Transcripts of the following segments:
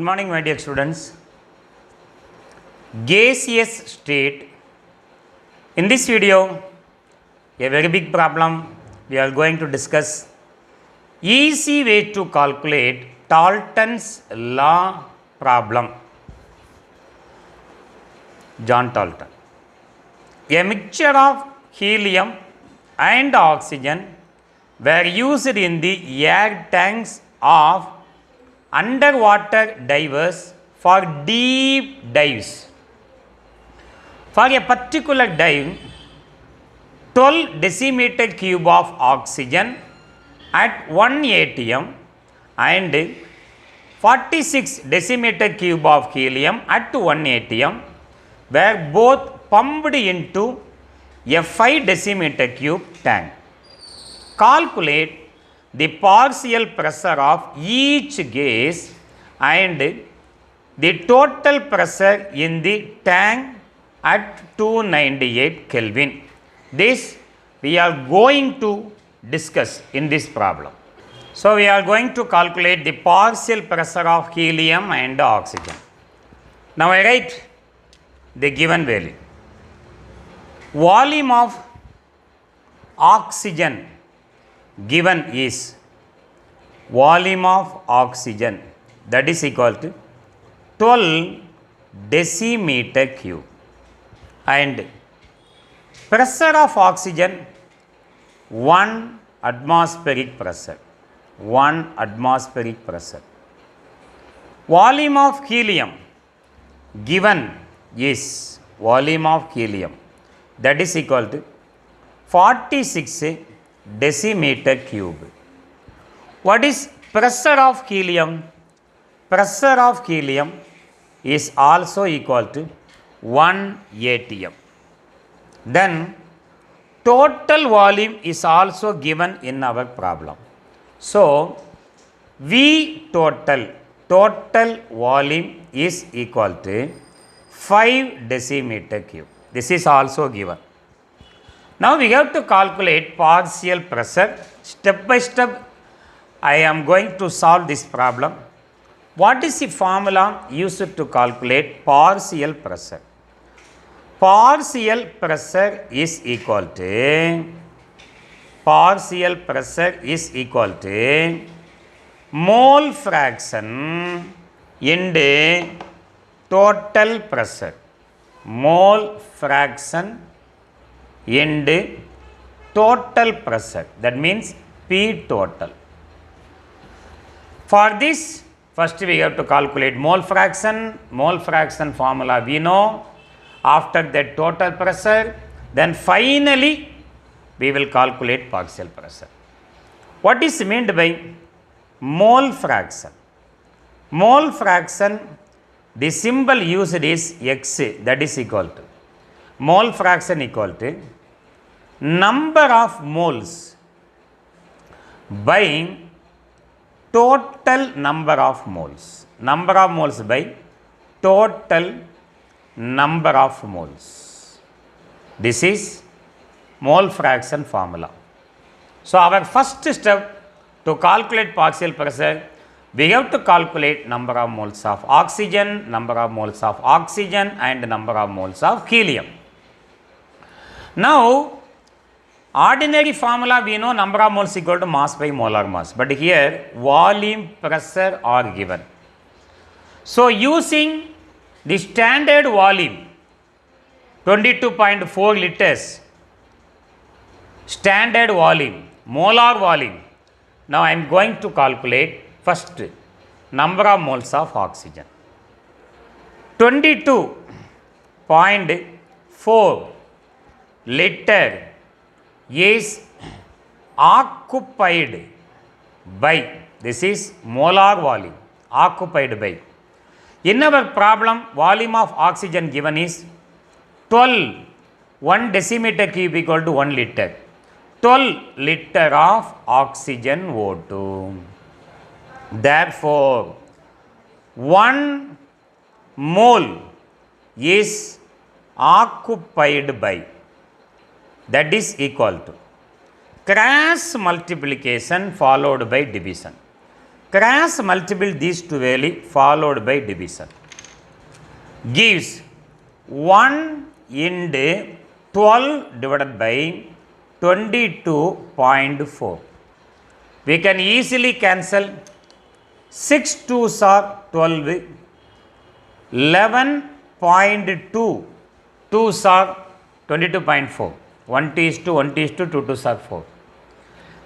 Good morning, my dear students. Gaseous state. In this video, a very big problem we are going to discuss. Easy way to calculate Dalton's law problem. John Dalton. A mixture of helium and oxygen were used in the air tanks of underwater divers for deep dives. For a particular dive, 12 decimeter cube of oxygen at 1 atm and 46 decimeter cube of helium at 1 atm were both pumped into a 5 decimeter cube tank. Calculate the partial pressure of each gas and the total pressure in the tank at 298 Kelvin. This we are going to discuss in this problem. So, we are going to calculate the partial pressure of helium and oxygen. Now, I write the given value. Volume of oxygen given is volume of oxygen, that is equal to 12 decimeter cube, and pressure of oxygen 1 atmospheric pressure, 1 atmospheric pressure. Volume of helium given is volume of helium, that is equal to 46 decimeter cube. What is pressure of helium? Pressure of helium is also equal to 1 atm. Then total volume is also given in our problem. So, V total volume is equal to 5 decimeter cube. This is also given. Now, we have to calculate partial pressure. Step by step, I am going to solve this problem. What is the formula used to calculate partial pressure? Partial pressure is equal to mole fraction into total pressure. Mole fraction into total pressure, that means P total. For this, first we have to calculate mole fraction. Mole fraction formula we know. After that total pressure, then finally we will calculate partial pressure. What is meant by mole fraction? Mole fraction, the symbol used is X, that is equal to mole fraction equal to number of moles by total number of moles. Number of moles by total number of moles. This is mole fraction formula. So, our first step to calculate partial pressure, we have to calculate number of moles of oxygen, number of moles of oxygen and number of moles of helium. Now, ordinary formula we know number of moles equal to mass by molar mass, but here volume pressure are given. So, using the standard volume 22.4 liters, standard volume, molar volume. Now, I am going to calculate first number of moles of oxygen. 22.4 liter is occupied by, this is molar volume, occupied by. In our problem, volume of oxygen given is 12, 1 decimeter cube equal to 1 liter. 12 liter of oxygen O2. Therefore, 1 mole is occupied by, that is equal to cross multiplication followed by division. Cross multiply these two value followed by division. Gives 1 into 12 divided by 22.4. We can easily cancel 6 2s are 12, 11.2 2s are 22.4. 1 is to 1 is to 2 2s are 4.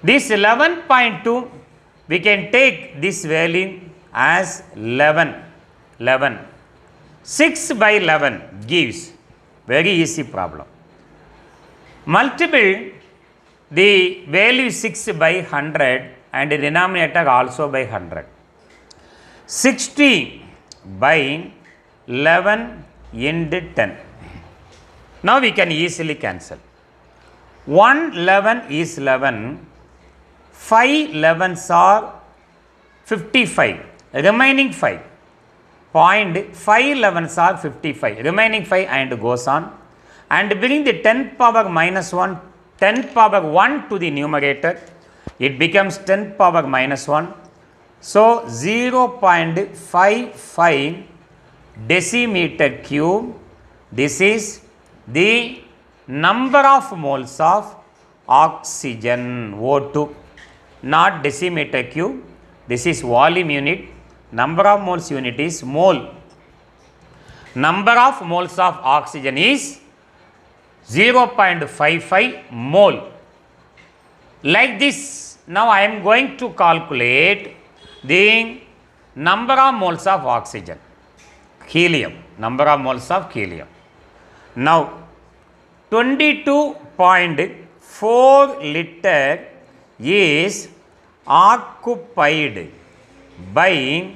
This 11.2 we can take this value as 11. 6 by 11 gives very easy problem. Multiple the value 6 by 100 and the denominator also by 100. 60 by 11 into 10. Now we can easily cancel. 1 11 is 11. 5 11s are 55. Remaining 5. 5 11s are 55. Remaining 5 and goes on. And bring the 10 power minus 1, 10 power 1 to the numerator. It becomes 10 power minus 1. So 0.55 decimeter cube. This is the number of moles of oxygen, O2, not decimeter cube. This is volume unit. Number of moles unit is mole. Number of moles of oxygen is 0.55 mole. Like this, now I am going to calculate the number of moles of oxygen, helium, number of moles of helium. Now 22.4 liter is occupied by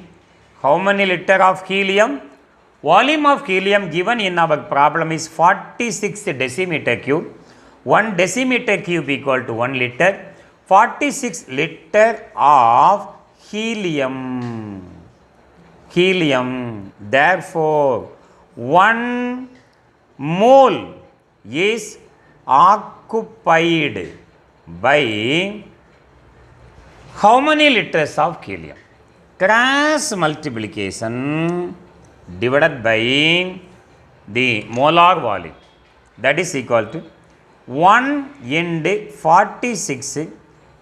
how many liter of helium? Volume of helium given in our problem is 46 decimeter cube. 1 decimeter cube equal to 1 liter. 46 liter of helium. Therefore, 1 mole is occupied by how many liters of helium? Cross multiplication divided by the molar volume, that is equal to 1 into 46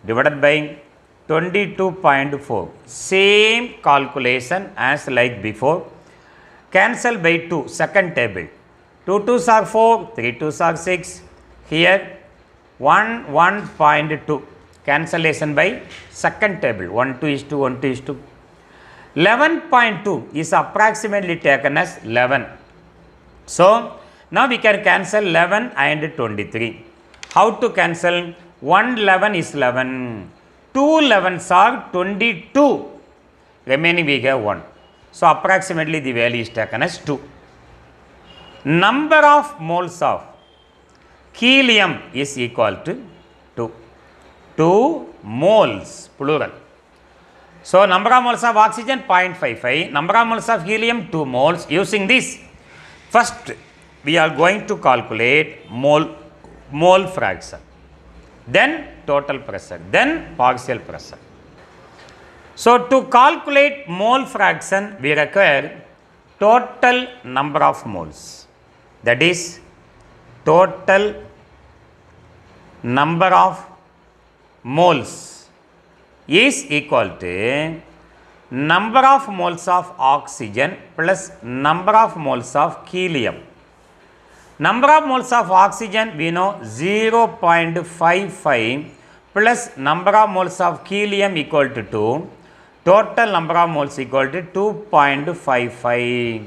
divided by 22.4. Same calculation as like before. Cancel by 2, second table. 2 2s are 4, 3 2s are 6. Here 1.2. Cancellation by second table. 1 2 is to 1 2 is to. 11.2 is approximately taken as 11. So now we can cancel 11 and 23. How to cancel? 1 11 is 11. 2 11s are 22. Remaining we have 1. So approximately the value is taken as 2. Number of moles of helium is equal to 2. 2 moles plural. So number of moles of oxygen 0.55, number of moles of helium 2 moles. Using this, first we are going to calculate mole fraction, then total pressure, then partial pressure. So to calculate mole fraction, we require total number of moles, that is total number of moles is equal to number of moles of oxygen plus number of moles of helium. Number of moles of oxygen we know 0.55 plus number of moles of helium equal to 2. Total number of moles equal to 2.55.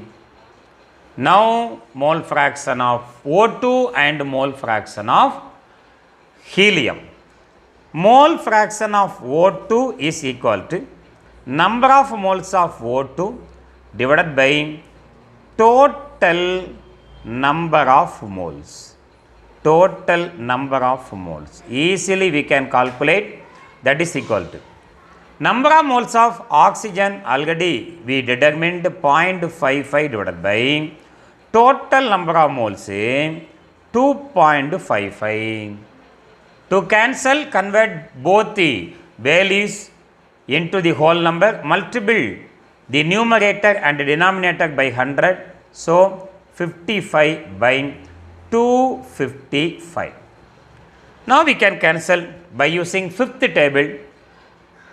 Now mole fraction of O2 and mole fraction of helium. Mole fraction of O2 is equal to number of moles of O2 divided by total number of moles. Total number of moles. Easily we can calculate, that is equal to number of moles of oxygen already we determined 0.55 divided by total number of moles 2.55. To cancel, convert both the values into the whole number, multiple the numerator and denominator by 100. So 55 by 255. Now we can cancel by using fifth table.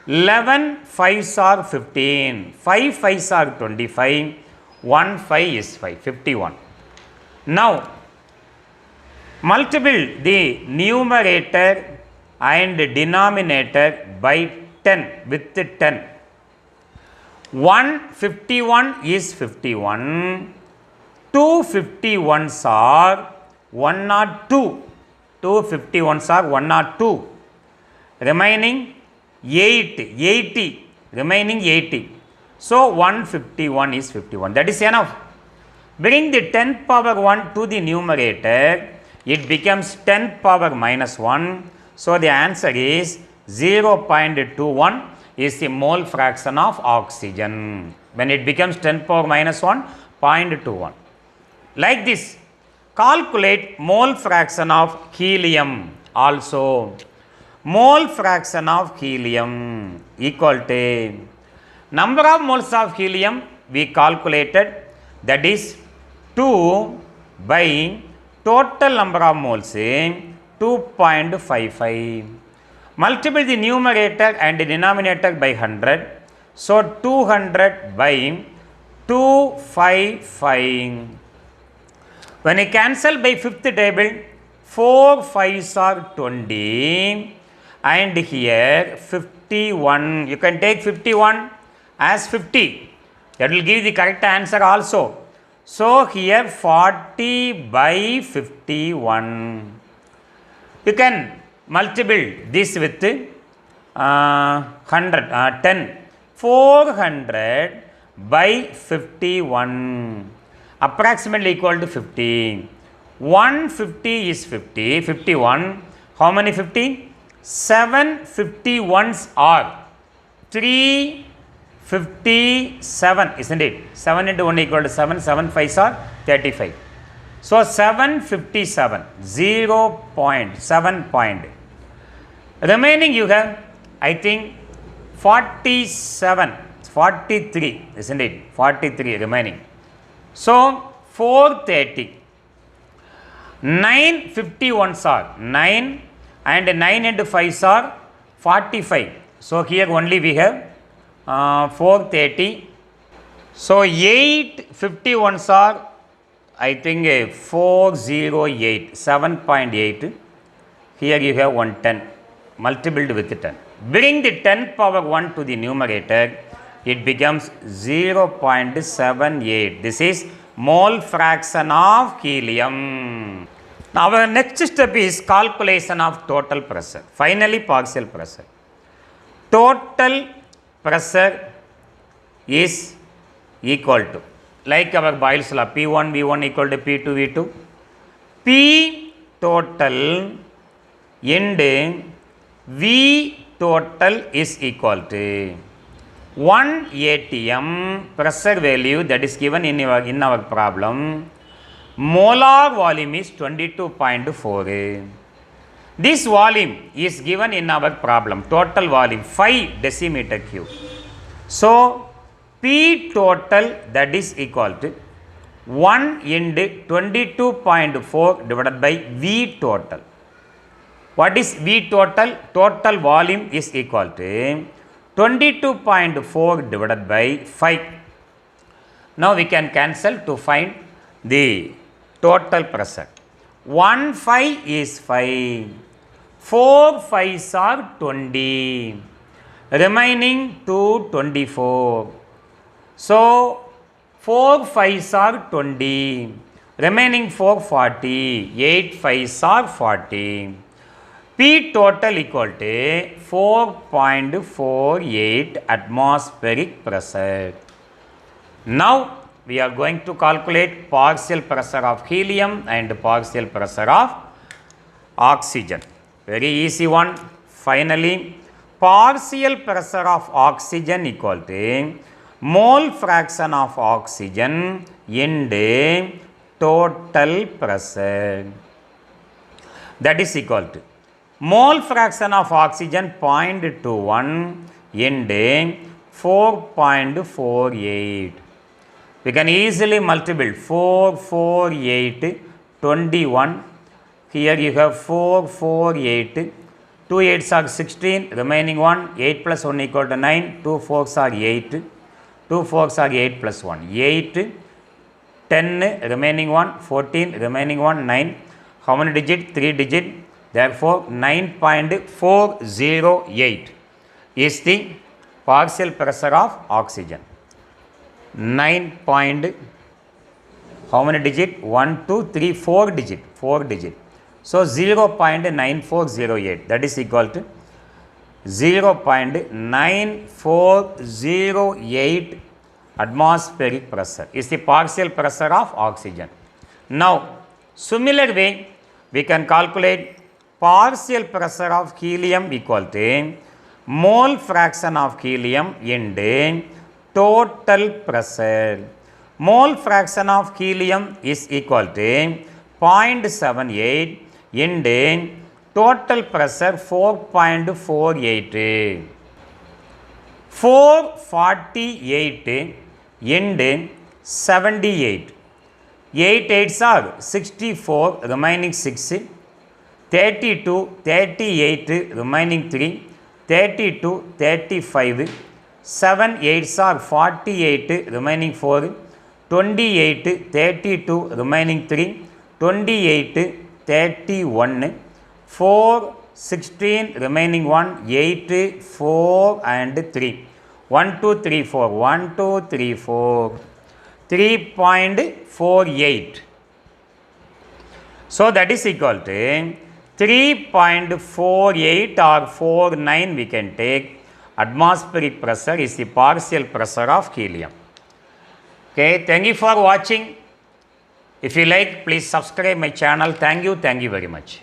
11 5s are 15, 5 5s are 25, 1 5 is 5, 51. Now multiple the numerator and denominator by 10 with 10. 151 is 51, 251s are 102, 251s are 102, remaining 80, remaining 80. So 151 is 51, that is enough. Bring the 10th power 1 to the numerator, it becomes 10 power minus 1. So the answer is 0.21 is the mole fraction of oxygen. When it becomes 10 power minus 1, 0.21. Like this, calculate mole fraction of helium also. Mole fraction of helium equal to number of moles of helium we calculated, that is 2 by total number of moles 2.55. Multiply the numerator and the denominator by 100. So 200 by 255. When I cancel by fifth table, 4 5s are 20 and here 51. You can take 51 as 50. That will give the correct answer also. So here 40 by 51. You can multiply this with 100, 10. 400 by 51. Approximately equal to 50. 150 is 50. 51. How many 50? 7 51s are 357, isn't it? 7 into 1 equal to 7. 7 5s are 35. So 757, 0.7 point. Remaining you have, I think, 47, 43, isn't it? 43 remaining. So 430. 9 51s are 9 and 9 into 5s are 45. So here only we have 430. So 8 51s are, I think, 408, 7.8. Here you have 110 multiplied with 10. Bring the 10th power 1 to the numerator, it becomes 0.78. This is mole fraction of helium. Now our next step is calculation of total pressure. Finally, partial pressure. Total pressure is equal to, like our Boyle's law, P1 V1 equal to P2 V2. P total and V total is equal to 1 atm pressure value that is given in our problem. Molar volume is 22.4. This volume is given in our problem. Total volume 5 decimeter cube. So P total that is equal to 1 into 22.4 divided by V total. What is V total? Total volume is equal to 22.4 divided by 5. Now we can cancel to find the total pressure. 1 5 is 5. 4 5s are 20. Remaining 2 24. So 4 5s are 20. Remaining 4 40. 8 5s are 40. P total equal to 4.48 atmospheric pressure. Now we are going to calculate partial pressure of helium and partial pressure of oxygen. Very easy one. Finally, partial pressure of oxygen equal to mole fraction of oxygen into total pressure. That is equal to mole fraction of oxygen 0.21 into 4.48. We can easily multiply 4, 4, 8, 21. Here you have 4, 4, 8. 2 8s are 16, remaining 1. 8 plus 1 equal to 9. 2 4s are 8. 2 4s are 8 plus 1. 8, 10, remaining 1. 14, remaining 1, 9. How many digit? 3 digit. Therefore, 9.408 is the partial pressure of oxygen. 9 point, how many digit? 1, 2, 3, 4 digit. 4 digit. So, 0.9408, that is equal to 0.9408 atmospheric pressure is the partial pressure of oxygen. Now, similar way, we can calculate partial pressure of helium equal to mole fraction of helium into total pressure. Mole fraction of helium is equal to 0.78 into total pressure 4.48. 448 into 78. 8 8s are 64, remaining 6. 32, 38, remaining 3. 32, 35. 7 8s are 48, remaining 4. 28, 32, remaining 3. 28, 31. 4, 16, remaining 1. 8, 4 and 3. 1, 2, 3, 4. 1, 2, 3, 4. 3.48. So, that is equal to 3.48 or 49 we can take. Atmospheric pressure is the partial pressure of helium. Okay, thank you for watching. If you like, please subscribe my channel. Thank you very much.